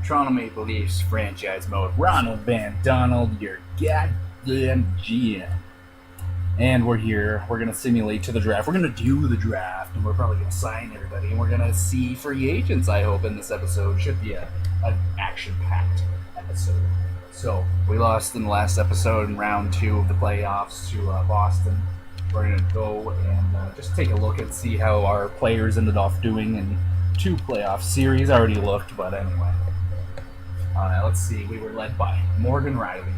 Toronto Maple Leafs franchise mode. Ronald Van Donald, your goddamn GM. And we're here. We're going to simulate to the draft. We're going to do the draft, and we're probably going to sign everybody. And we're going to see free agents, I hope, in this episode. Should be an action-packed episode. So, we lost in the last episode in round 2 of the playoffs to Boston. We're going to go and just take a look and see how our players ended off doing in 2 playoff series. I already looked, but anyway. Let's see. We were led by Morgan Riley.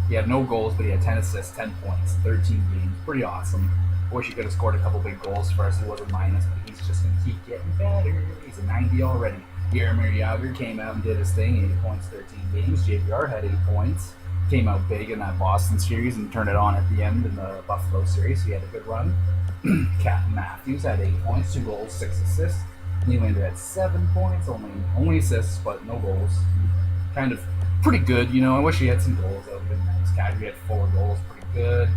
He had no goals, but he had 10 assists, 10 points, 13 games. Pretty awesome. Wish he could have scored a couple big goals for us. He was a minus, but he's just going to keep getting better. He's a 90 already. Jaromir Jagr came out and did his thing. 8 points, 13 games. JVR had 8 points. Came out big in that Boston series and turned it on at the end in the Buffalo series. He had a good run. Captain Matthews had 8 points, 2 goals, 6 assists. Nylander had 7 points, only assists, but no goals. Kind of pretty good, you know. I wish he had some goals. That would have been nice. Kadri had 4 goals, pretty good.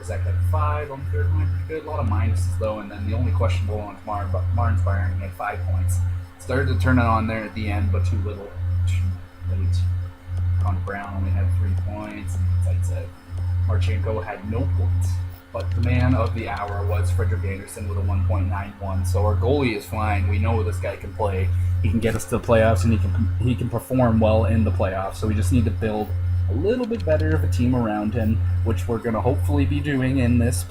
Zach had 5 on the third line, pretty good. A lot of minuses though, and then the only questionable one was Martin's Byron. He had 5 points. Started to turn it on there at the end, but too late. Connor Brown only had 3 points, and like I said, Marchenko had no points. But the man of the hour was Frederik Andersen with a 1.91. So our goalie is fine. We know this guy can play. He can get us to the playoffs, and he can perform well in the playoffs. So we just need to build a little bit better of a team around him, which we're going to hopefully be doing in this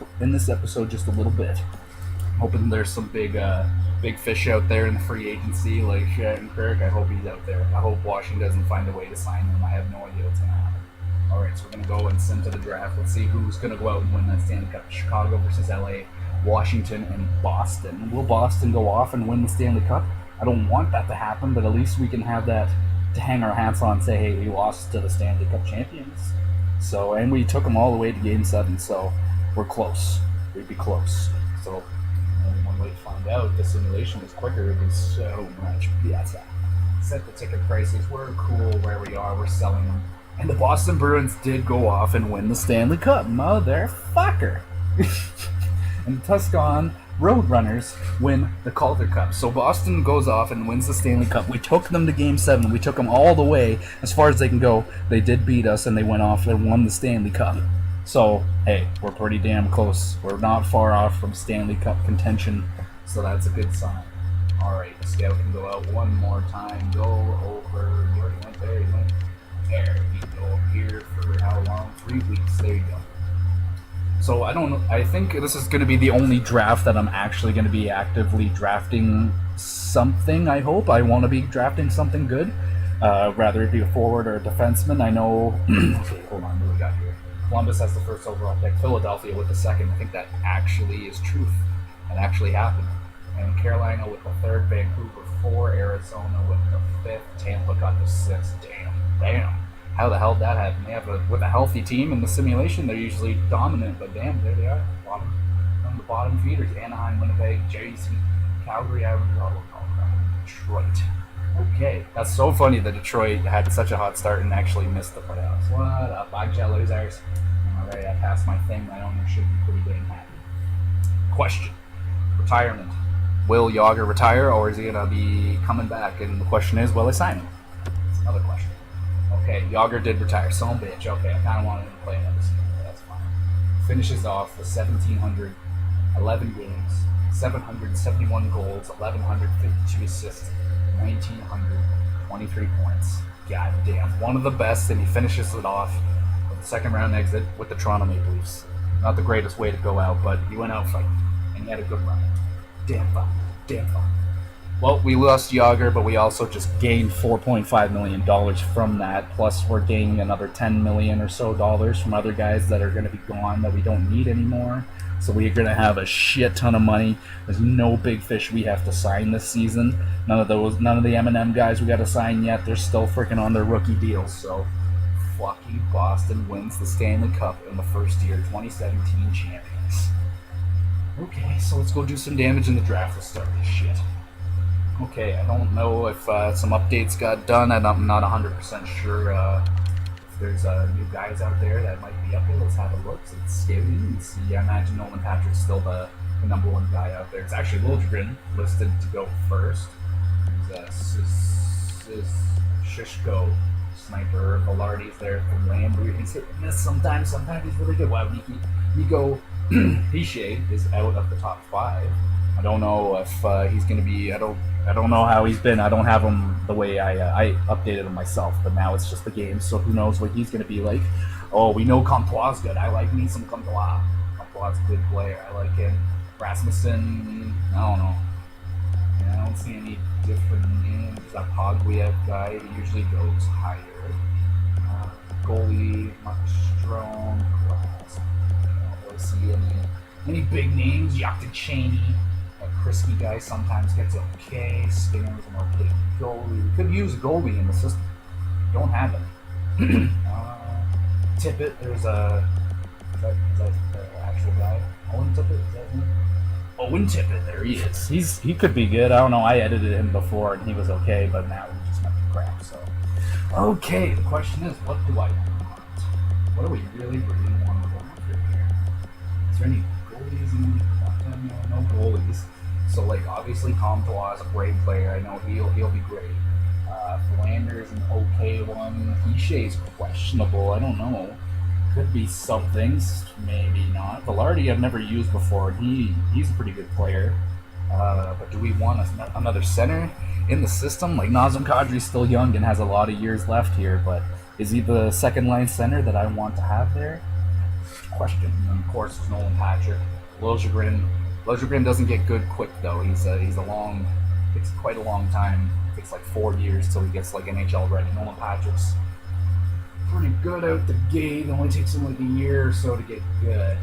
episode just a little bit. Hoping there's some big fish out there in the free agency like Shattenkirk. I hope he's out there. I hope Washington doesn't find a way to sign him. I have no idea what's going to happen. Alright, so we're going to go and send to the draft. Let's see who's going to go out and win that Stanley Cup. Chicago versus LA, Washington, and Boston. Will Boston go off and win the Stanley Cup? I don't want that to happen, but at least we can have that to hang our hats on and say, hey, we lost to the Stanley Cup champions. So, and we took them all the way to Game 7, so we're close. We'd be close. So, only one way to find out. The simulation is quicker. It'd be so much better. Set the ticket prices. We're cool where we are. We're selling them. And the Boston Bruins did go off and win the Stanley Cup. Motherfucker. And the Tucson Roadrunners win the Calder Cup. So Boston goes off and wins the Stanley Cup. We took them to Game 7. We took them all the way as far as they can go. They did beat us, and they went off and won the Stanley Cup. So, hey, we're pretty damn close. We're not far off from Stanley Cup contention, so that's a good sign. Alright, the scout can go out one more time. Go over. You already went there. You went there. You go here for how long? 3 weeks. There you go. So I don't know. I think this is going to be the only draft that I'm actually going to be actively drafting something. I hope I want to be drafting something good, rather it be a forward or a defenseman. I know. Okay, hold on. What do we got here? Columbus has the first overall pick. Philadelphia with the second. I think that actually is truth. That actually happened. And Carolina with the third. Vancouver 4. Arizona with the 5th. Tampa got the 6th. Damn. How the hell did that happen? They have with a healthy team in the simulation, they're usually dominant, but damn, there they are. On the bottom feeders. Anaheim, Winnipeg, JC, Calgary, Detroit. Okay, that's so funny that Detroit had such a hot start and actually missed the playoffs. What up, Bogja losers? Alright, I passed my thing. My owner should be pretty damn happy. Question. Retirement. Will Jagr retire, or is he going to be coming back? And the question is, will I sign him? That's another question. Okay, Jagr did retire. Son of a bitch. Okay, I kind of wanted him to play another season, but that's fine. Finishes off with 1,711 games, 771 goals, 1,152 assists, 1,923 points. God damn. One of the best, and he finishes it off with the second round exit with the Toronto Maple Leafs. Not the greatest way to go out, but he went out fighting, and he had a good run. Damn fun. Well, we lost Jagr, but we also just gained $4.5 million from that. Plus, we're gaining another $10 million or so from other guys that are going to be gone that we don't need anymore. So we're going to have a shit ton of money. There's no big fish we have to sign this season. None of the M&M guys we got to sign yet. They're still freaking on their rookie deals. So, fucking Boston wins the Stanley Cup in the first year, 2017 champions. Okay, so let's go do some damage in the draft. Let's start this shit. Okay, I don't know if some updates got done. I'm not 100% sure if if there's new guys out there that might be up there, let's have a look. Let's scout and see. I imagine Nolan Patrick's still the number one guy out there. It's actually Liljegren listed to go first. He's Shishko sniper. Velarde's there from Lambert. He's hit and miss sometimes. Sometimes he's really good. Wow, Nico Hischier is out of the top 5. I don't know if he's going to be. I don't know how he's been. I don't have him the way I updated him myself. But now it's just the game, so who knows what he's going to be like. Oh, we know Comtois good. I like me some Comtois. Comtois is a good player. I like him. Rasmussen, I don't know. Yeah, I don't see any different names. That Pogwiev guy usually goes higher. Goalie, Mark Strong, Glass. I don't really see any big names. Yakta Cheney, a crispy guy, sometimes gets okay. Skinner's an okay goalie. We could use a goalie in the system. Don't have it. Tippett, there's a. Is that the actual guy? Owen Tippett, is that him? Owen Tippett, there he is. He could be good. I don't know. I edited him before and he was okay, but now he just might be crap. So, okay. The question is, what do I want? What do we really want to go after here? Is there any goalies in the no goalies? So, like, obviously, Comtois is a great player. I know he'll be great. Philander's an okay one. Hichier's questionable. I don't know. Could be some things, maybe not. Velarde I've never used before. He's a pretty good player. But do we want another center in the system? Like, Nazem Kadri's still young and has a lot of years left here, but is he the second line center that I want to have there? Question. And of course, there's Nolan Patrick. Liljegren doesn't get good quick though. It's quite a long time. It takes like 4 years till he gets like NHL ready. Nolan Patrick's pretty good out the gate. It only takes him like a year or so to get good.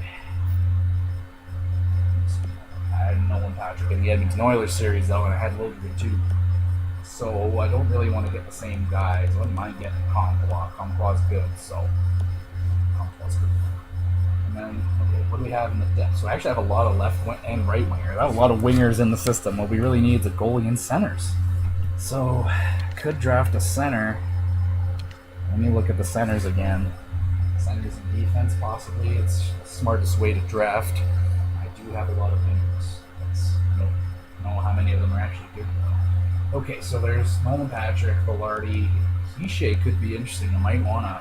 I had Nolan Patrick in the Edmonton Oilers series though, and I had Liljegren too. So I don't really want to get the same guys. I wouldn't mind getting Comtois. Comtois is good, so Comtois is good. And then, okay, what do we have in the depth? So I actually have a lot of left and right wingers. I have a lot of wingers in the system. What we really need is a goalie and centers. So, could draft a center. Let me look at the centers again. Centers and defense, possibly. It's the smartest way to draft. I do have a lot of wingers. I don't know how many of them are actually good, though. Okay, so there's Nolan Patrick, Velarde. Hischier could be interesting. I might want to...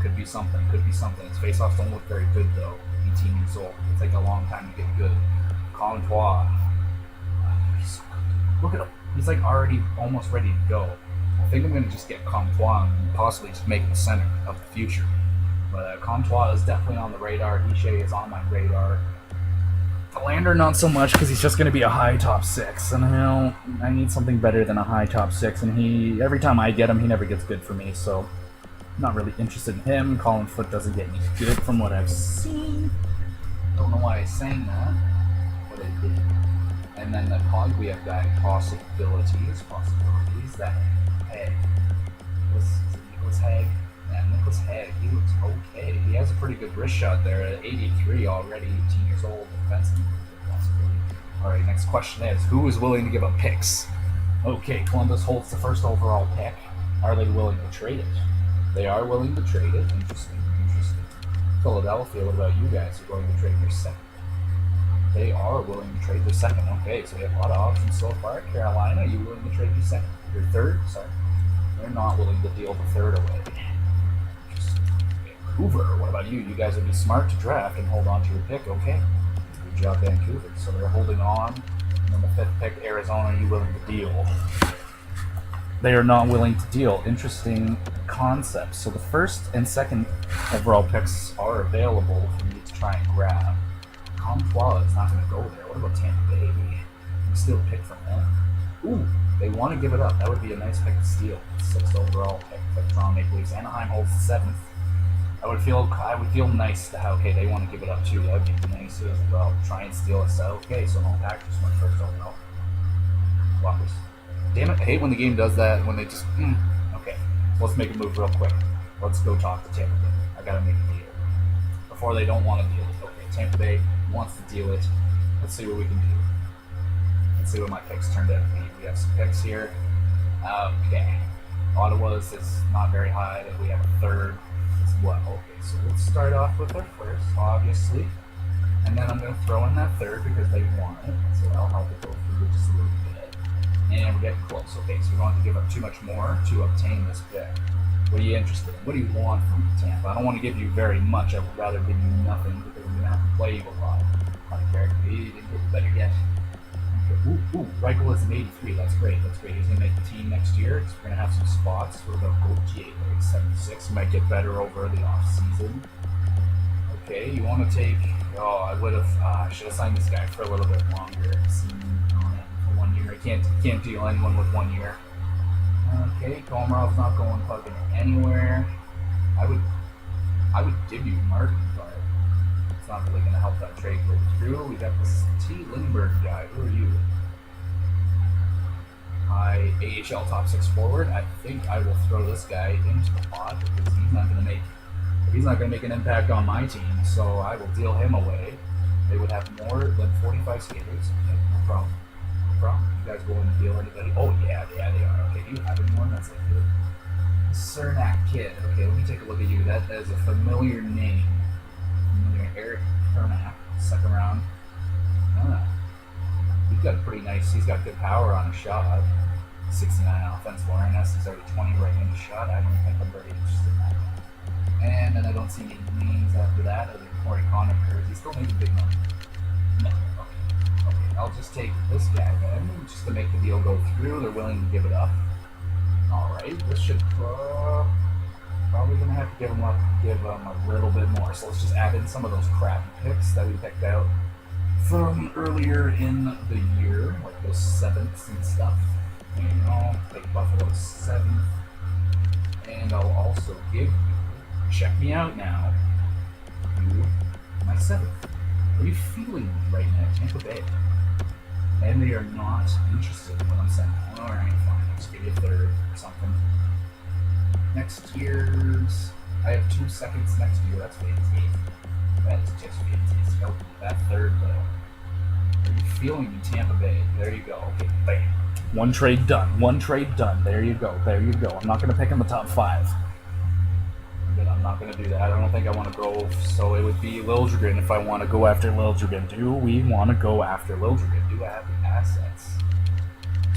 Could be something. His face-offs don't look very good, though. 18 years old. It'll take a long time to get good. Comtois. Look at him. He's like already almost ready to go. I think I'm going to just get Comtois and possibly just make him the center of the future. But Comtois is definitely on the radar. Hischier is on my radar. Philander, not so much, because he's just going to be a high top 6. And I need something better than a high top 6. And every time I get him, he never gets good for me. So I'm not really interested in him. Colin Foote doesn't get me good from what I've seen. Don't know why I sang that, but I did. And then the Pogwiev guy, possibilities. That Haig. Nicholas Haig? Yeah, Nicholas Haig. He looks okay. He has a pretty good wrist shot there at 83 already, 18 years old. Defensive possibility. Alright, next question is, who is willing to give up picks? Okay, Columbus holds the first overall pick. Are they willing to trade it? They are willing to trade it. Interesting. Philadelphia, what about you guys? You're willing to trade your second? They are willing to trade their second. Okay, so we have a lot of options so far. Carolina, are you willing to trade your second? Your third? Sorry. They're not willing to deal the third away. Vancouver, what about you? You guys would be smart to draft and hold on to your pick. Okay. Good job, Vancouver. So they're holding on. And then the 5th pick, Arizona, are you willing to deal? They are not willing to deal. Interesting concept. So the 1st and 2nd overall picks are available for me to try and grab. Comtois is not going to go there. What about Tampa Bay? We steal a pick from them. Ooh, they want to give it up. That would be a nice pick to steal. 6th overall pick for the Toronto Maple Leafs. Anaheim holds the 7th. I would feel nice to have, okay, they want to give it up too. That would be nice as well. Try and steal it. So, okay, so no Packers went 1st overall. Walkers. Damn it, I hate when the game does that, when they just, okay, let's make a move real quick. Let's go talk to Tampa Bay. I gotta make a deal. Before they don't want to deal it. Okay, Tampa Bay wants to deal it. Let's see what we can do. Let's see what my picks turned out to be. We have some picks here. Okay. Ottawa's is not very high, and we have a third as well. Okay, so let's start off with our first, obviously. And then I'm going to throw in that third because they want it, so that'll help it go through just a little bit. And we're getting close. Okay, so we don't have to give up too much more to obtain this pick. What are you interested in? What do you want from Tampa? I don't want to give you very much. I would rather give you nothing because I'm going to have to play you a lot. I don't care. You didn't get better yet. Okay. Ooh, Reichel is an 83. That's great. That's great. He's going to make the team next year. We're going to have some spots. We're going to go Gauthier, 76. He might get better over the off-season. Okay, you want to take... Oh, I would have... I should have signed this guy for a little bit longer. For 1 year. I can't deal anyone with 1 year. Okay, Komarov's not going fucking anywhere. I would give you Martin, but it's not really going to help that trade go through. We got this T. Lindbergh guy. Who are you? AHL top 6 forward. I think I will throw this guy into the pot because he's not going to make an impact on my team, so I will deal him away. They would have more than 45 skaters. Okay, no problem. You guys going to deal anybody? Oh yeah, they are. Okay, do you have anyone that's like good? Cernak kid. Okay, let me take a look at you. That is a familiar name. Eric Cernak, second round. He's got he's got good power on his shot. 69 offensive awareness. He's already 20 right-handed shot. I don't think I'm very interested in that. And then I don't see any names after that other than Corey Conacher. Is he still making big money? No. Okay, I'll just take this guy then, just to make the deal go through. They're willing to give it up. Alright, this should probably going to have to give him a little bit more. So let's just add in some of those crappy picks that we picked out from earlier in the year, like those 7ths and stuff. Take Buffalo's 7th. And I'll also give you, check me out now, you, my 7th. Are you feeling me right now, Tampa Bay? And they are not interested in what I'm saying. Alright, fine, I'll just give you a 3rd or something. Next year's, I have 2 seconds next year, that's fantastic. That is just fantastic. I'll do that 3rd though. Are you feeling me, Tampa Bay? There you go, okay, bam. One trade done, there you go. I'm not going to pick in the top 5. I'm not going to do that. I don't think I want to go, so it would be Liljegren if I want to go after Liljegren. Do we want to go after Liljegren? Do I have the assets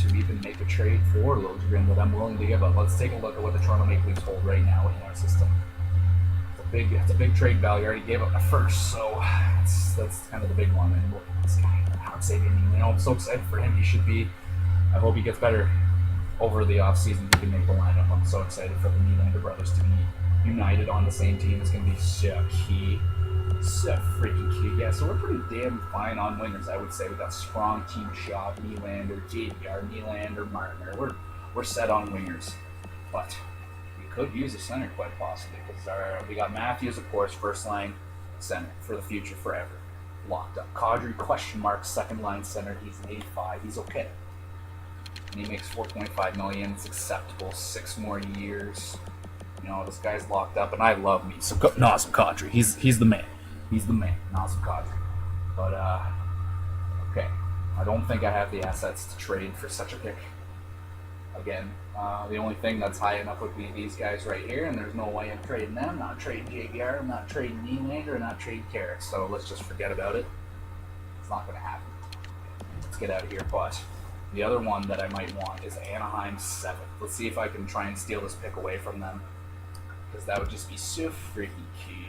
to even make a trade for Liljegren that I'm willing to give up? Let's take a look at what the Toronto Maple Leafs hold right now in our system. It's a big trade value. I already gave up my first, so that's kind of the big one. And this guy, I'm so excited for him. He should be. I hope he gets better over the offseason. He can make the lineup. I'm so excited for the Nylander brothers to be united on the same team. It's going to be so key. So freaking key. Yeah, so we're pretty damn fine on wingers, I would say. We got strong team shot, Nylander, JVR, Nylander, Marner. We're set on wingers. But we could use a center quite possibly because we got Matthews, of course, first line center for the future forever. Locked up. Kadri, question mark, second line center. He's an 85. He's okay. And he makes $4.5 million. It's acceptable. 6 more years. This guy's locked up, and I love me some Nazem Kadri. He's the man. Nazem Kadri. But okay, I don't think I have the assets to trade for such a pick. Again, the only thing that's high enough would be these guys right here, and there's no way I'm trading them. I'm not trading JVR. I'm not trading Nylander. I'm not trading Carrot. So let's just forget about it. It's not going to happen. Let's get out of here, but. The other one that I might want is Anaheim 7th. Let's see if I can try and steal this pick away from them. Because that would just be so freaking key.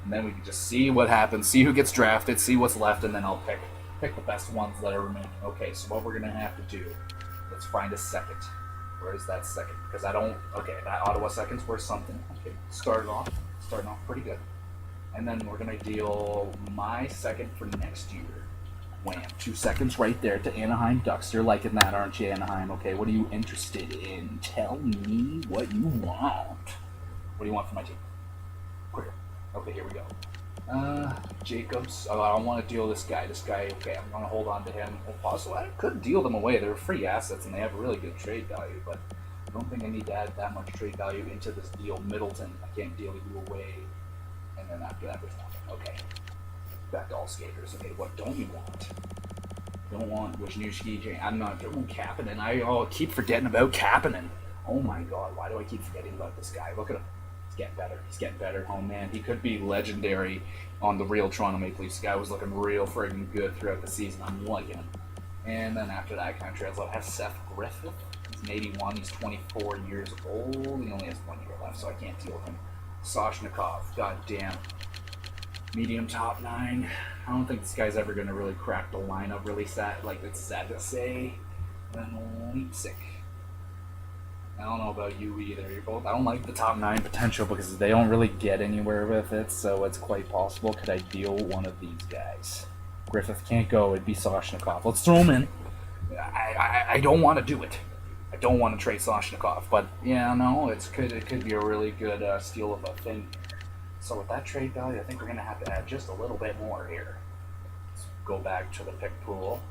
And then we can just see what happens, see who gets drafted, see what's left, and then I'll pick the best ones that are remaining. Okay, so what we're going to have to do, let's find a second. Where is that second? Because that Ottawa second's worth something. Okay, starting off pretty good. And then we're going to deal my second for next year. Wham, 2 seconds right there to Anaheim Ducks. You're liking that, aren't you, Anaheim? Okay, what are you interested in? Tell me what you want. What do you want from my team? Quicker. Okay, here we go. Jacobs. Oh, I don't want to deal this guy. Okay, I'm going to hold on to him. Also, I could deal them away. They're free assets, and they have a really good trade value, but I don't think I need to add that much trade value into this deal. Middleton, I can't deal you away. And then after that, there's nothing. Okay. Back to all skaters. Okay, what don't you want? Don't want Wisniewski. I'm not doing Kapanen. I keep forgetting about Kapanen. Oh my god, why do I keep forgetting about this guy? Look at him. He's getting better. He's getting better. Oh man, he could be legendary on the real Toronto Maple Leafs. This guy was looking real friggin' good throughout the season. I'm liking him. And then after that, kind of trails out. I have Seth Griffith. He's an 81. He's 24 years old. He only has 1 year left, so I can't deal with him. Soshnikov. God damn. Medium top 9. I don't think this guy's ever going to really crack the lineup. Really sad. Like, it's sad to say. Then Leipzig. I don't know about you either. You're both. I don't like the top 9 potential because they don't really get anywhere with it, so it's quite possible. Could I deal one of these guys? Griffith can't go. It'd be Soshnikov. Let's throw him in. I don't want to do it. I don't want to trade Soshnikov, but yeah, no, it could be a really good steal of a thing. So with that trade value, I think we're gonna have to add just a little bit more here. Let's go back to the pick pool.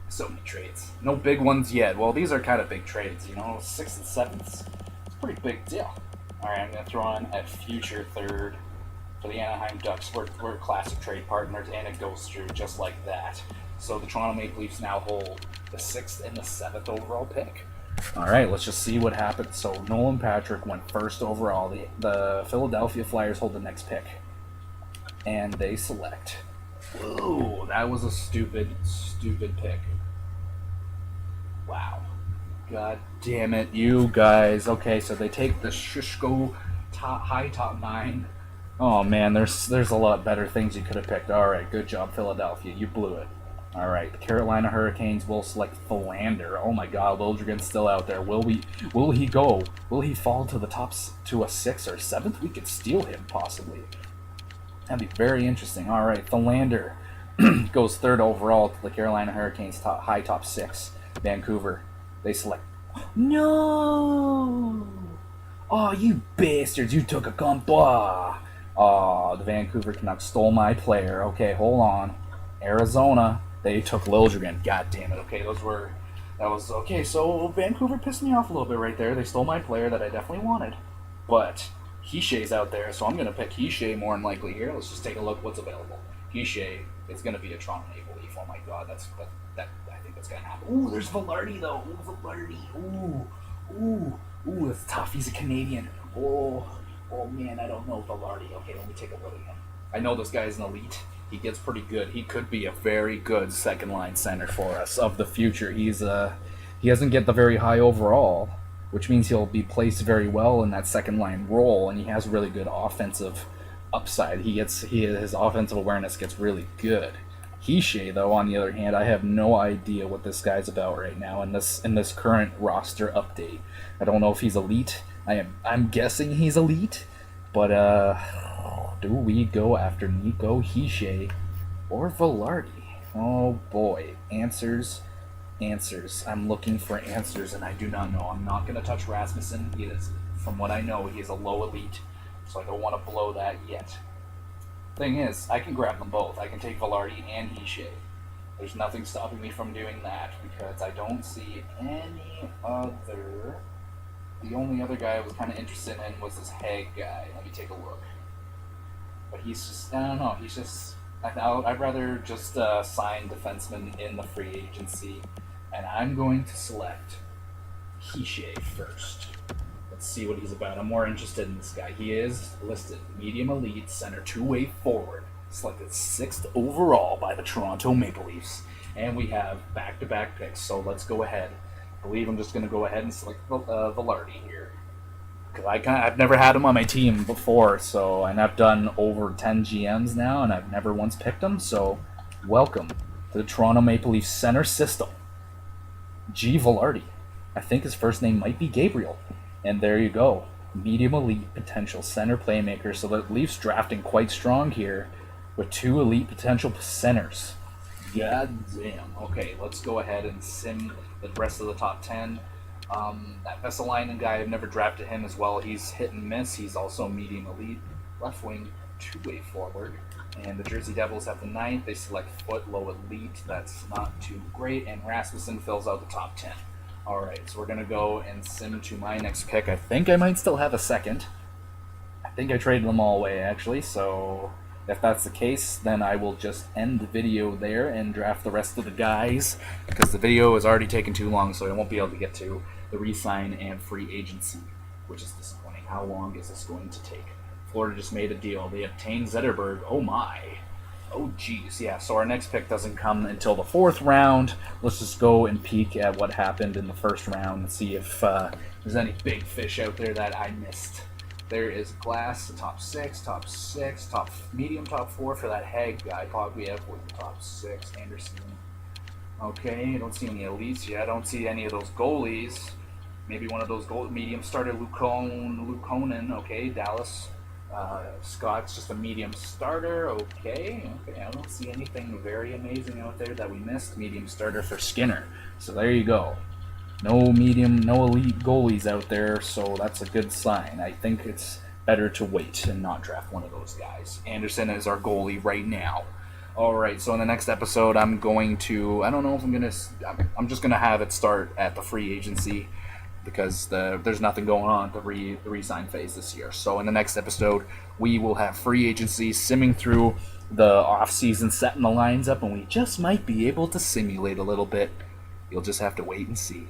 So many trades. No big ones yet. Well, these are kind of big trades, you know. 6th and 7th. It's a pretty big deal. All right, I'm gonna throw on a future 3rd. For the Anaheim Ducks, we're classic trade partners, and it goes through just like that. So the Toronto Maple Leafs now hold the 6th and the 7th overall pick. All right, let's just see what happens. So Nolan Patrick went 1st overall. The Philadelphia Flyers hold the next pick, and they select. Whoa, that was a stupid pick. Wow. God damn it, you guys. Okay, so they take the Shishko high top 9. Oh man, there's a lot better things you could have picked. All right, good job, Philadelphia. You blew it. All right, the Carolina Hurricanes will select Philander. Oh my God, Liljegren's still out there. Will he go? Will he fall to the tops to a 6th or 7th? We could steal him possibly. That'd be very interesting. All right, Philander goes 3rd overall to the Carolina Hurricanes high top 6. Vancouver, they select. No. Oh, you bastards! You took a Comtois. Oh, the Vancouver Canucks stole my player. Okay, hold on. Arizona, they took Liljegren. God damn it. Okay, okay, so Vancouver pissed me off a little bit right there. They stole my player that I definitely wanted. But Hishay's out there, so I'm going to pick Hishay more than likely here. Let's just take a look what's available. Hishay is going to be a Toronto Maple Leaf. Oh my God, I think that's going to happen. Ooh, there's Velarde though. Ooh, Velarde. Ooh, that's tough. He's a Canadian. Oh man, I don't know Velarde. Okay, let me take a look at him. I know this guy's an elite. He gets pretty good. He could be a very good second line center for us of the future. He doesn't get the very high overall, which means he'll be placed very well in that second line role, and he has really good offensive upside. His offensive awareness gets really good. Hishay, though, on the other hand, I have no idea what this guy's about right now in this current roster update. I don't know if he's elite. I'm guessing he's elite, but do we go after Nico Hishay or Velarde? Oh boy, answers. I'm looking for answers, and I do not know. I'm not going to touch Rasmussen. From what I know, he is a low elite, so I don't want to blow that yet. Thing is, I can grab them both. I can take Velarde and Hishay. There's nothing stopping me from doing that because I don't see any other. The only other guy I was kind of interested in was this Haig guy. Let me take a look. But he's just, I don't know, I'd rather just sign defensemen in the free agency. And I'm going to select Hishay first. Let's see what he's about. I'm more interested in this guy. He is listed medium elite center, 2-way forward. Selected 6th overall by the Toronto Maple Leafs. And we have back-to-back picks, so let's go ahead. I believe I'm just going to go ahead and select Velarde here. Because I've never had him on my team before, and I've done over 10 GMs now, and I've never once picked him, so welcome to the Toronto Maple Leafs center system. G. Velarde. I think his first name might be Gabriel. And there you go. Medium elite potential center playmaker, so the Leafs drafting quite strong here with 2 elite potential centers. God damn. Okay, let's go ahead and sim the rest of the top 10. That Vesalainen guy, I've never drafted him as well. He's hit and miss. He's also medium elite. Left wing, 2-way forward. And the Jersey Devils have the 9th. They select Foot, low elite. That's not too great. And Rasmussen fills out the top 10. Alright, so we're going to go and sim to my next pick. I think I might still have a second. I think I traded them all away, actually. So if that's the case, then I will just end the video there and draft the rest of the guys, because the video is already taking too long, so I won't be able to get to the re-sign and free agency, which is disappointing. How long is this going to take? Florida just made a deal. They obtained Zetterberg. Oh my. Oh geez, yeah. So our next pick doesn't come until the 4th round. Let's just go and peek at what happened in the 1st round and see if there's any big fish out there that I missed. There is Glass, top 6, top medium, top 4 for that Hag guy. Pogwiev with the top 6. Anderson. Okay, I don't see any elites yet. I don't see any of those goalies. Maybe one of those medium starter, Lukonen. Okay, Dallas. Scott's just a medium starter. Okay. I don't see anything very amazing out there that we missed. Medium starter for Skinner. So there you go. No elite goalies out there, so that's a good sign. I think it's better to wait and not draft one of those guys. Anderson is our goalie right now. All right, so in the next episode, I'm just going to have it start at the free agency because there's nothing going on at the re-sign phase this year. So in the next episode, we will have free agency simming through the off-season, setting the lines up, and we just might be able to simulate a little bit. You'll just have to wait and see.